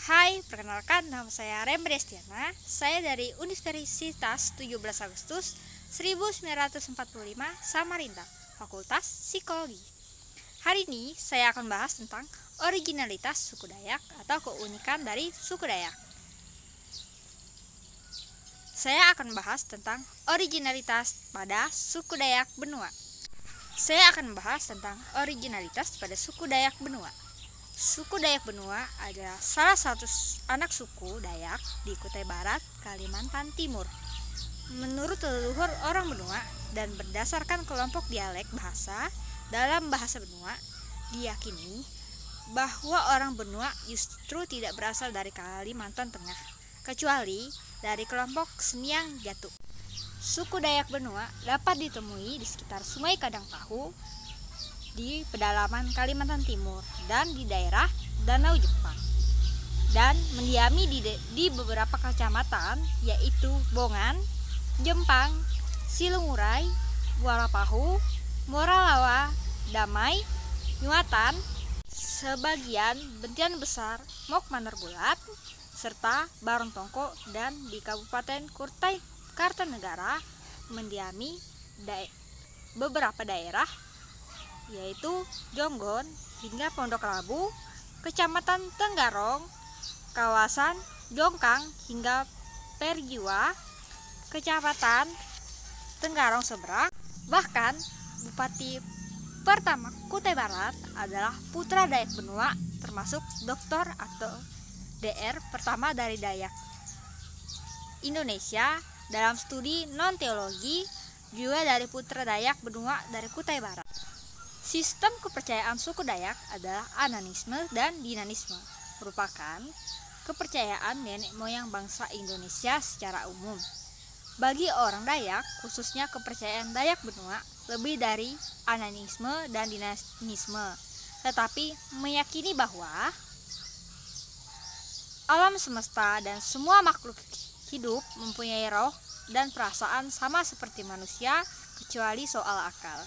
Hai, perkenalkan nama saya Remri Estiana. Saya dari Universitas 17 Agustus 1945 Samarinda, Fakultas Psikologi. Hari ini saya akan bahas tentang originalitas suku Dayak atau keunikan dari suku Dayak. Saya akan bahas tentang originalitas pada suku Dayak Benua. Saya akan membahas tentang originalitas pada suku Dayak Benua. Suku Dayak Benua adalah salah satu anak suku Dayak di Kutai Barat, Kalimantan Timur. Menurut leluhur orang Benua dan berdasarkan kelompok dialek bahasa dalam bahasa Benua, diyakini bahwa orang Benua justru tidak berasal dari Kalimantan Tengah, kecuali dari kelompok Semiang Jatu. Suku Dayak Benua dapat ditemui di sekitar Sungai Kadangtahu, di pedalaman Kalimantan Timur dan di daerah Danau Jepang, dan mendiami di beberapa kecamatan yaitu Bongan, Jempang, Silungurai, Muarapahu, Moralawa, Damai, Nyuatan, sebagian Bentian Besar, Mok Manarbulat, serta Barontongko, dan di Kabupaten Kartanegara mendiami beberapa daerah yaitu Jonggon hingga Pondok Labu, Kecamatan Tenggarong, kawasan Jongkang hingga Perjiwa, Kecamatan Tenggarong Seberang. Bahkan Bupati pertama Kutai Barat adalah putra Dayak Benua, termasuk doktor atau DR pertama dari Dayak Indonesia dalam studi non-teologi, juga dari putra Dayak Benua dari Kutai Barat. Sistem kepercayaan suku Dayak adalah ananisme dan dinanisme, merupakan kepercayaan nenek moyang bangsa Indonesia secara umum. Bagi orang Dayak, khususnya kepercayaan Dayak Benua, lebih dari ananisme dan dinanisme, tetapi meyakini bahwa alam semesta dan semua makhluk hidup mempunyai roh dan perasaan sama seperti manusia, kecuali soal akal.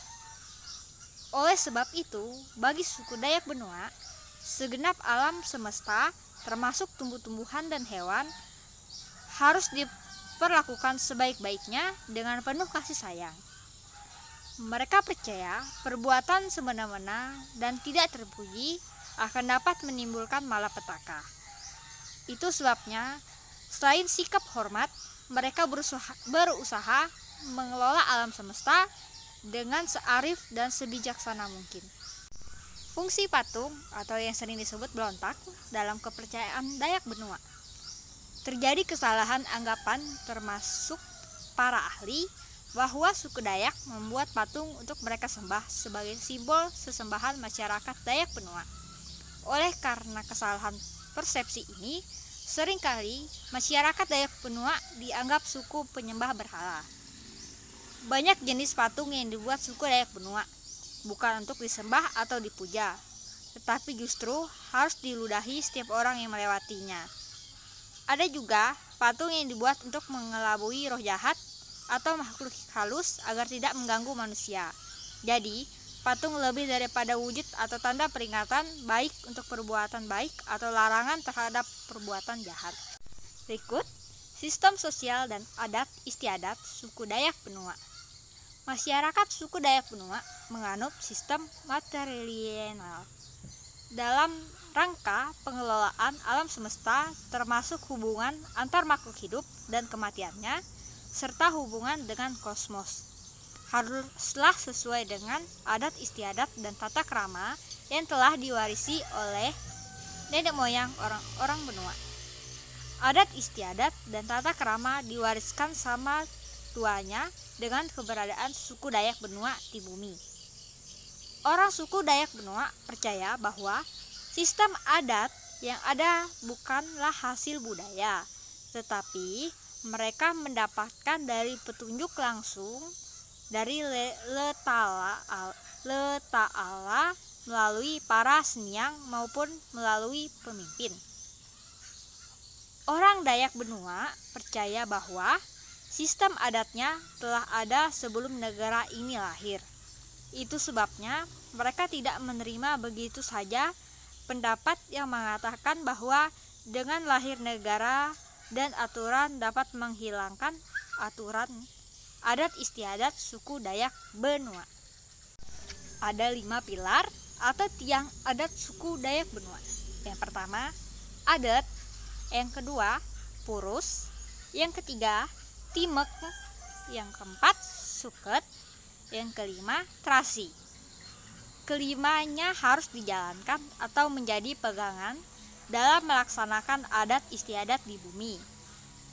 Oleh sebab itu, bagi suku Dayak Benua, segenap alam semesta, termasuk tumbuh-tumbuhan dan hewan, harus diperlakukan sebaik-baiknya dengan penuh kasih sayang. Mereka percaya perbuatan semena-mena dan tidak terpuji akan dapat menimbulkan malapetaka. Itu sebabnya, selain sikap hormat, mereka berusaha mengelola alam semesta dengan searif dan sebijaksana mungkin. Fungsi patung atau yang sering disebut belontak dalam kepercayaan Dayak Benua. Terjadi kesalahan anggapan termasuk para ahli bahwa suku Dayak membuat patung untuk mereka sembah sebagai simbol sesembahan masyarakat Dayak Benua. Oleh karena kesalahan persepsi ini, seringkali masyarakat Dayak Benua dianggap suku penyembah berhala. Banyak jenis patung yang dibuat suku Dayak Benua bukan untuk disembah atau dipuja, tetapi justru harus diludahi setiap orang yang melewatinya. Ada juga patung yang dibuat untuk mengelabui roh jahat atau makhluk halus agar tidak mengganggu manusia. Jadi, patung lebih daripada wujud atau tanda peringatan baik untuk perbuatan baik atau larangan terhadap perbuatan jahat. Berikut sistem sosial dan adat istiadat suku Dayak Benua. Masyarakat suku Dayak Benua menganut sistem matrilineal dalam rangka pengelolaan alam semesta, termasuk hubungan antar makhluk hidup dan kematiannya, serta hubungan dengan kosmos. Haruslah sesuai dengan adat istiadat dan tata krama yang telah diwarisi oleh nenek moyang orang Benua. Adat istiadat dan tata krama diwariskan sama tuanya dengan keberadaan suku Dayak Benua di bumi. Orang suku Dayak Benua percaya bahwa sistem adat yang ada bukanlah hasil budaya, tetapi mereka mendapatkan dari petunjuk langsung dari Ta'ala melalui para seniang maupun melalui pemimpin. Orang Dayak Benua percaya bahwa sistem adatnya telah ada sebelum negara ini lahir. Itu sebabnya mereka tidak menerima begitu saja pendapat yang mengatakan bahwa dengan lahir negara dan aturan dapat menghilangkan aturan adat istiadat suku Dayak Benua. Ada 5 pilar atau tiang adat suku Dayak Benua. Yang pertama, adat. Yang kedua, purus. Yang ketiga, timek. Yang keempat, suket. Yang kelima, trasi. Kelimanya harus dijalankan atau menjadi pegangan dalam melaksanakan adat istiadat di bumi.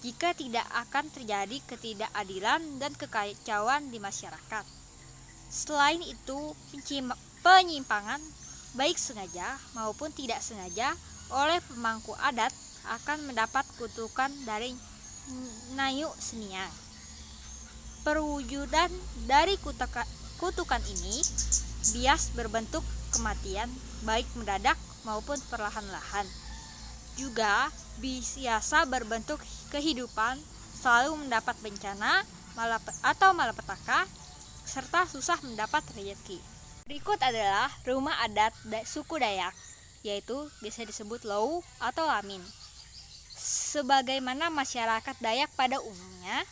Jika tidak akan terjadi ketidakadilan dan kekacauan di masyarakat. Selain itu, penyimpangan baik sengaja maupun tidak sengaja oleh pemangku adat akan mendapat kutukan dari Nayu Seniang. Perwujudan dari kutukan ini bias berbentuk kematian baik mendadak maupun perlahan-lahan. Juga biasa berbentuk kehidupan selalu mendapat bencana atau malapetaka serta susah mendapat rezeki. Berikut adalah rumah adat suku Dayak, yaitu biasa disebut Lou atau Lamin. Sebagaimana masyarakat Dayak pada umumnya,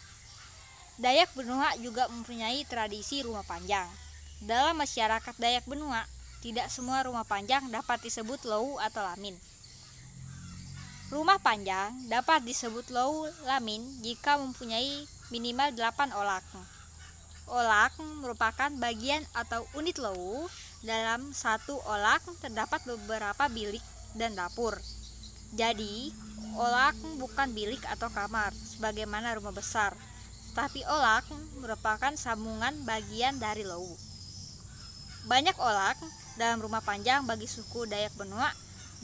Dayak Benua juga mempunyai tradisi rumah panjang. Dalam masyarakat Dayak Benua, tidak semua rumah panjang dapat disebut Lou atau Lamin. Rumah panjang dapat disebut Lou Lamin jika mempunyai minimal 8 olak. Olak merupakan bagian atau unit Lou. Dalam satu olak terdapat beberapa bilik dan dapur. Jadi, olak bukan bilik atau kamar sebagaimana rumah besar. Tapi olak merupakan sambungan bagian dari Lou. Banyak olak dalam rumah panjang bagi suku Dayak Benua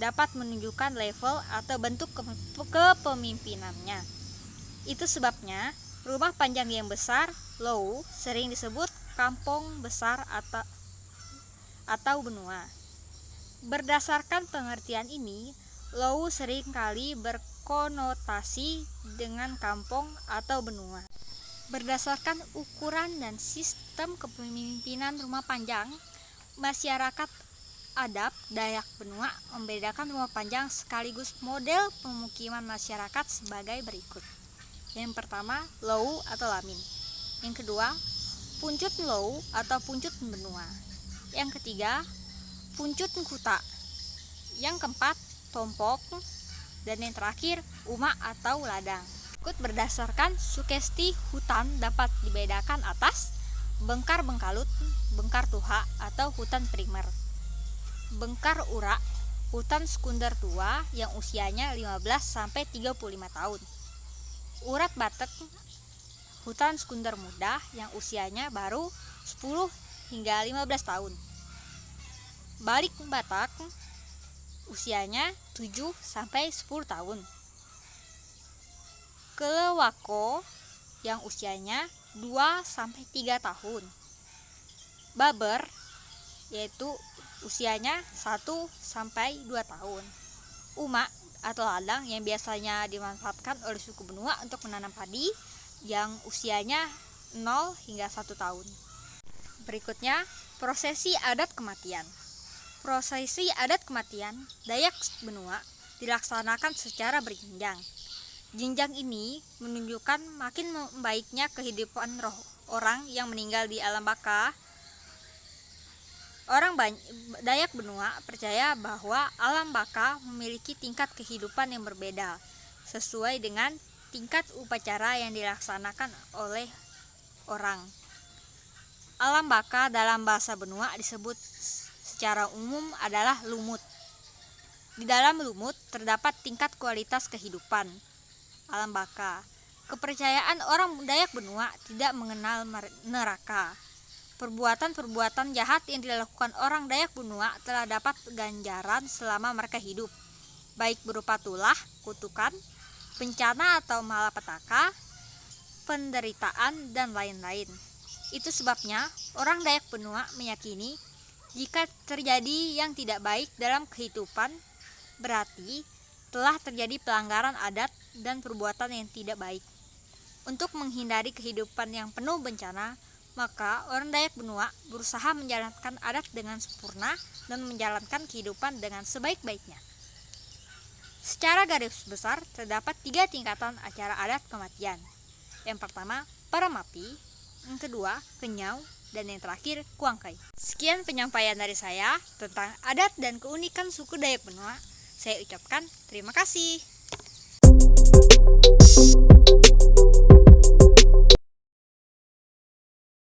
dapat menunjukkan level atau bentuk kepemimpinannya. Itu sebabnya rumah panjang yang besar, Lou, sering disebut kampung besar atau benua. Berdasarkan pengertian ini, Lou seringkali berkonotasi dengan kampung atau benua. Berdasarkan ukuran dan sistem kepemimpinan rumah panjang, masyarakat adat Dayak Benua membedakan rumah panjang sekaligus model pemukiman masyarakat sebagai berikut. Yang pertama, Lou atau Lamin. Yang kedua, Puncut Lou atau Puncut Benua. Yang ketiga, Puncut Kuta. Yang keempat, Tompok. Dan yang terakhir, Uma atau Ladang. Berikut berdasarkan sugesti hutan dapat dibedakan atas Bengkar Bengkalut, Bengkar Tuha atau hutan primer. Bengkar Ura, hutan sekunder tua yang usianya 15-35 tahun. Urat Batek, hutan sekunder muda yang usianya baru 10 hingga 15 tahun. Balik Batak, usianya 7-10 tahun. Kelewako yang usianya 2-3 tahun. Baber yaitu usianya 1-2 tahun. Uma atau ladang yang biasanya dimanfaatkan oleh suku Benua untuk menanam padi yang usianya 0 hingga 1 tahun. Berikutnya, prosesi adat kematian. Prosesi adat kematian Dayak Benua dilaksanakan secara berjenjang. Jenjang ini menunjukkan makin membaiknya kehidupan roh orang yang meninggal di alam baka. Orang Dayak Benua percaya bahwa alam baka memiliki tingkat kehidupan yang berbeda sesuai dengan tingkat upacara yang dilaksanakan oleh orang. Alam baka dalam bahasa Benua disebut secara umum adalah lumut. Di dalam lumut terdapat tingkat kualitas kehidupan. Alam baka. Kepercayaan orang Dayak Benua tidak mengenal neraka. Perbuatan-perbuatan jahat yang dilakukan orang Dayak Benua telah dapat ganjaran selama mereka hidup, baik berupa tulah, kutukan, bencana atau malapetaka, penderitaan, dan lain-lain. Itu sebabnya orang Dayak Benua meyakini jika terjadi yang tidak baik dalam kehidupan, berarti telah terjadi pelanggaran adat dan perbuatan yang tidak baik. Untuk menghindari kehidupan yang penuh bencana, Maka orang Dayak Benua berusaha menjalankan adat dengan sempurna dan menjalankan kehidupan dengan sebaik-baiknya. Secara garis besar terdapat 3 tingkatan acara adat kematian. Yang pertama, Paramapi, yang kedua, Kenyau, dan yang terakhir, Kuangkai. Sekian penyampaian dari saya tentang adat dan keunikan suku Dayak Benua. Saya ucapkan terima kasih.